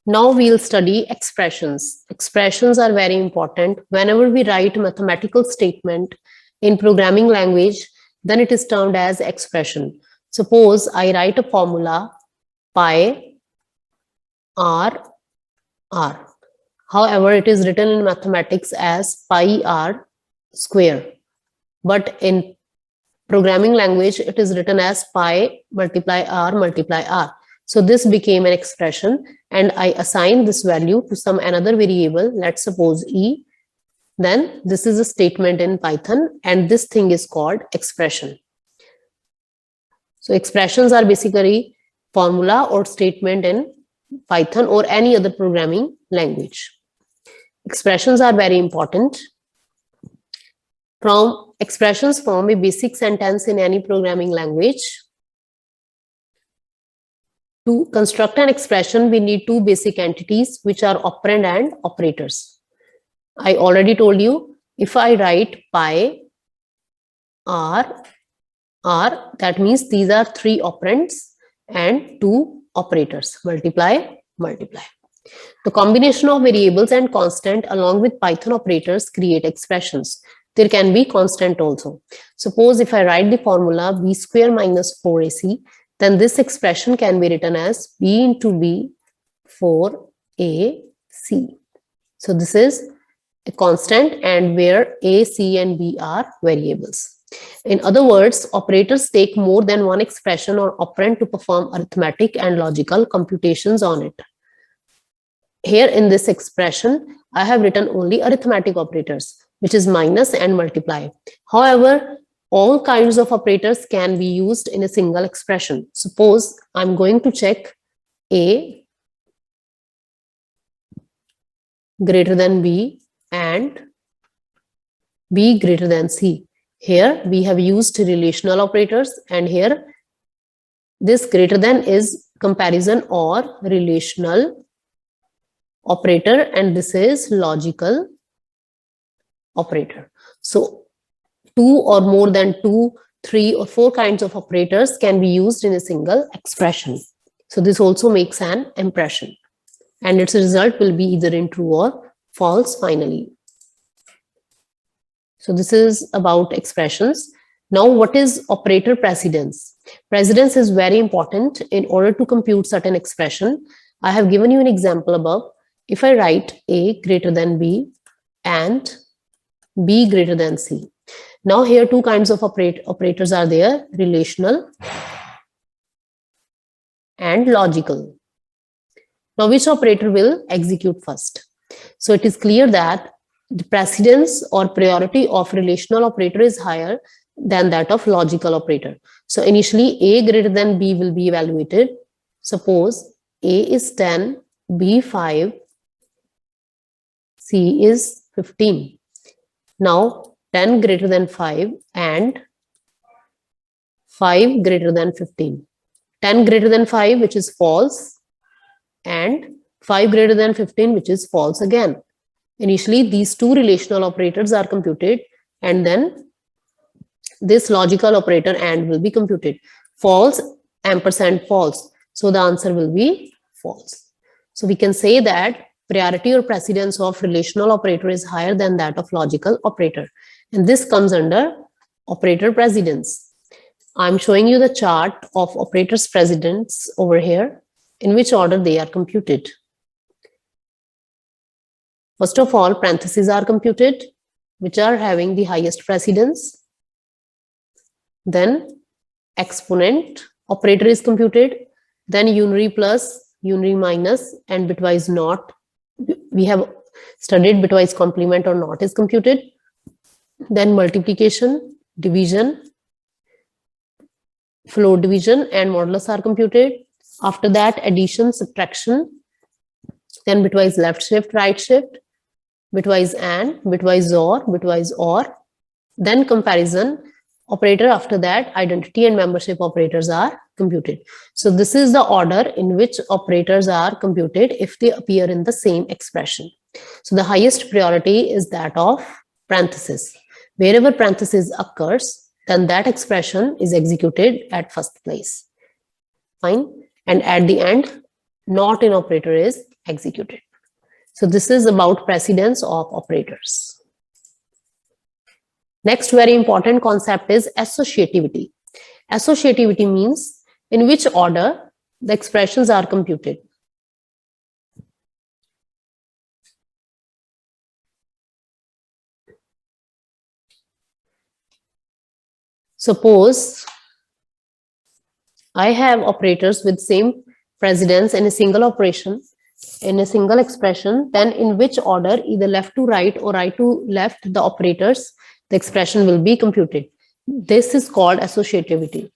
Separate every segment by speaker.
Speaker 1: Now we'll study expressions. Expressions are very important. Whenever we write a mathematical statement in programming language, then it is termed as expression. Suppose I write a formula pi r r. However, it is written in mathematics as pi r square. But in programming language, it is written as pi multiply r multiply r. So this became an expression, and I assign this value to some another variable, let's suppose e. Then this is a statement in Python, and this thing is called expression. So expressions are basically formula or statement in Python or any other programming language. Expressions are very important. From expressions form a basic sentence in any programming language. To construct an expression, we need two basic entities, which are operand and operators. I already told you, if I write pi r, that means these are three operands and two operators, multiply, multiply. The combination of variables and constant along with Python operators create expressions. There can be constant also. Suppose if I write the formula b square minus 4ac, then this expression can be written as b into b 4ac. So this is a constant, and where a, c, and b are variables. In other words, operators take more than one expression or operand to perform arithmetic and logical computations on it. Here in this expression, I have written only arithmetic operators, which is minus and multiply. However, all kinds of operators can be used in a single expression. Suppose I'm going to check a greater than b and b greater than c. Here we have used relational operators, and here this greater than is comparison or relational operator, and this is logical operator. So two or more than two, three or four kinds of operators can be used in a single expression. So this also makes an impression, and its result will be either in true or false finally. So this is about expressions. Now, what is operator precedence? Precedence is very important in order to compute certain expression. I have given you an example above. If I write a greater than b and b greater than c. Now here two kinds of operators are there, relational and logical. Now which operator will execute first? So it is clear that the precedence or priority of relational operator is higher than that of logical operator. So initially a greater than b will be evaluated. Suppose a is 10, b 5, c is 15. Now 10 greater than 5 and 5 greater than 15. 10 greater than 5, which is false, and 5 greater than 15, which is false again. Initially, these two relational operators are computed, and then this logical operator AND will be computed. False, ampersand false. So the answer will be false. So we can say that priority or precedence of relational operator is higher than that of logical operator. And this comes under operator precedence. I'm showing you the chart of operators precedence over here, in which order they are computed. First of all, parentheses are computed, which are having the highest precedence. Then exponent operator is computed. Then unary plus, unary minus, and bitwise not. We have studied bitwise complement or not is computed. Then multiplication, division, floor division, and modulus are computed. After that, addition, subtraction, then bitwise left shift, right shift, bitwise and, bitwise or, then comparison operator. After that, identity and membership operators are computed. So this is the order in which operators are computed if they appear in the same expression. So the highest priority is that of parenthesis. Wherever parenthesis occurs, then that expression is executed at first place. Fine. And at the end, not in operator is executed. So this is about precedence of operators. Next very important concept is associativity. Associativity means in which order the expressions are computed. Suppose I have operators with same precedence in a single operation, in a single expression, then in which order, either left to right or right to left, the operators, the expression will be computed. This is called associativity.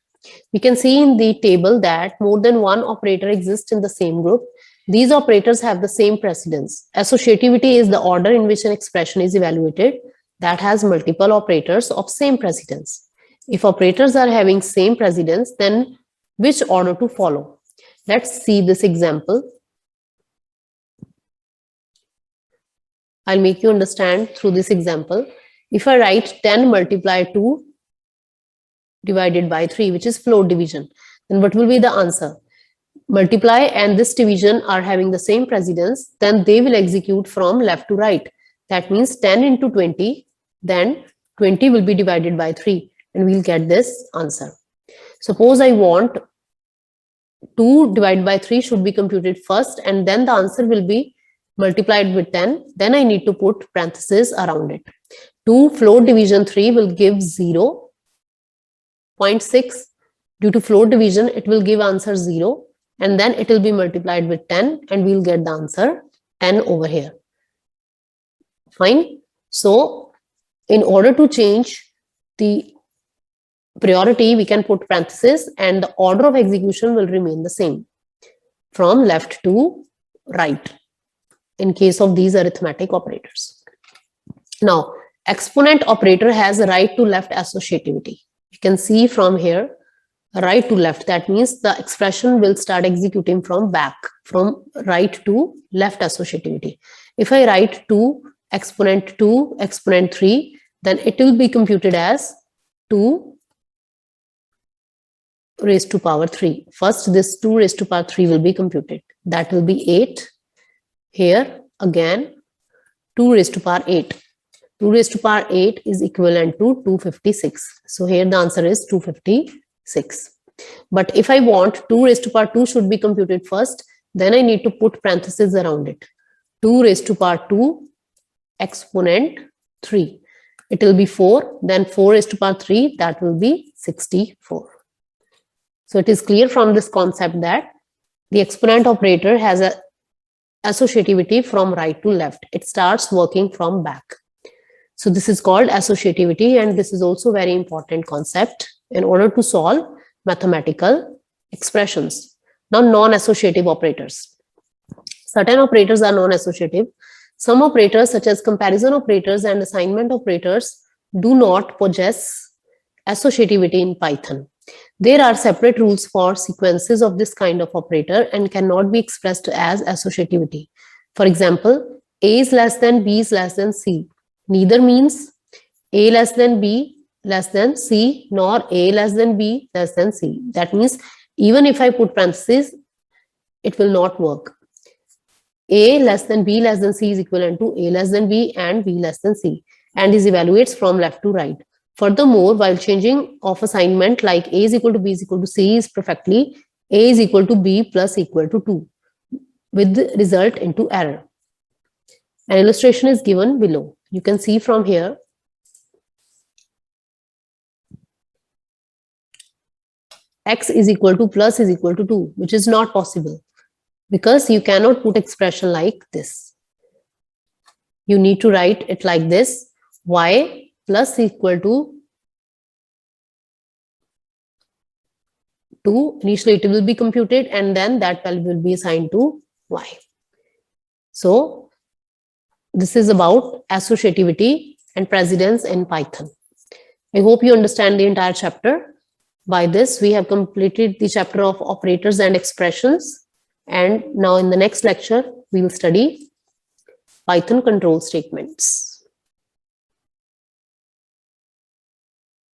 Speaker 1: We can see in the table that more than one operator exists in the same group. These operators have the same precedence. Associativity is the order in which an expression is evaluated that has multiple operators of same precedence. If operators are having same precedence, then which order to follow? Let's see this example. I'll make you understand through this example. If I write 10 multiplied 2 divided by 3, which is float division, then what will be the answer? Multiply and this division are having the same precedence, then they will execute from left to right. That means 10 into 20, then 20 will be divided by 3, and we'll get this answer. Suppose I want 2 divided by 3 should be computed first, and then the answer will be multiplied with 10. Then I need to put parentheses around it. 2 float division 3 will give 0.6. Due to float division, it will give answer 0, and then it will be multiplied with 10, and we'll get the answer 10 over here. Fine. So in order to change the priority, we can put parentheses, and the order of execution will remain the same from left to right in case of these arithmetic operators. Now, exponent operator has a right to left associativity. You can see from here, right to left. That means the expression will start executing from back, from right to left associativity. If I write 2 exponent 3, then it will be computed as 2 raised to power 3. First, this 2 raised to power 3 will be computed. That will be 8. Here again 2 raised to power 8. 2 raised to power 8 is equivalent to 256. So here the answer is 256. But if I want 2 raised to power 2 should be computed first, then I need to put parentheses around it. 2 raised to power 2 exponent 3. It will be 4. Then 4 raised to power 3, that will be 64. So it is clear from this concept that the exponent operator has a associativity from right to left. It starts working from back. So this is called associativity, and this is also very important concept in order to solve mathematical expressions. Now, non-associative operators. Certain operators are non-associative. Some operators such as comparison operators and assignment operators do not possess associativity in Python. There are separate rules for sequences of this kind of operator and cannot be expressed as associativity. For example, A is less than B is less than C. Neither means A less than B less than C, nor A less than B less than C. That means even if I put parentheses, it will not work. A less than B less than C is equivalent to A less than B and B less than C, and is evaluates from left to right. Furthermore, while changing of assignment like A is equal to B is equal to C is perfectly A is equal to B plus equal to 2 with the result into error. An illustration is given below. You can see from here x is equal to plus is equal to 2, which is not possible because you cannot put expression like this. You need to write it like this: y plus equal to 2. Initially it will be computed and then that value will be assigned to y. So this is about associativity and precedence in Python. I hope you understand the entire chapter. By this, we have completed the chapter of operators and expressions. And now in the next lecture, we will study Python control statements.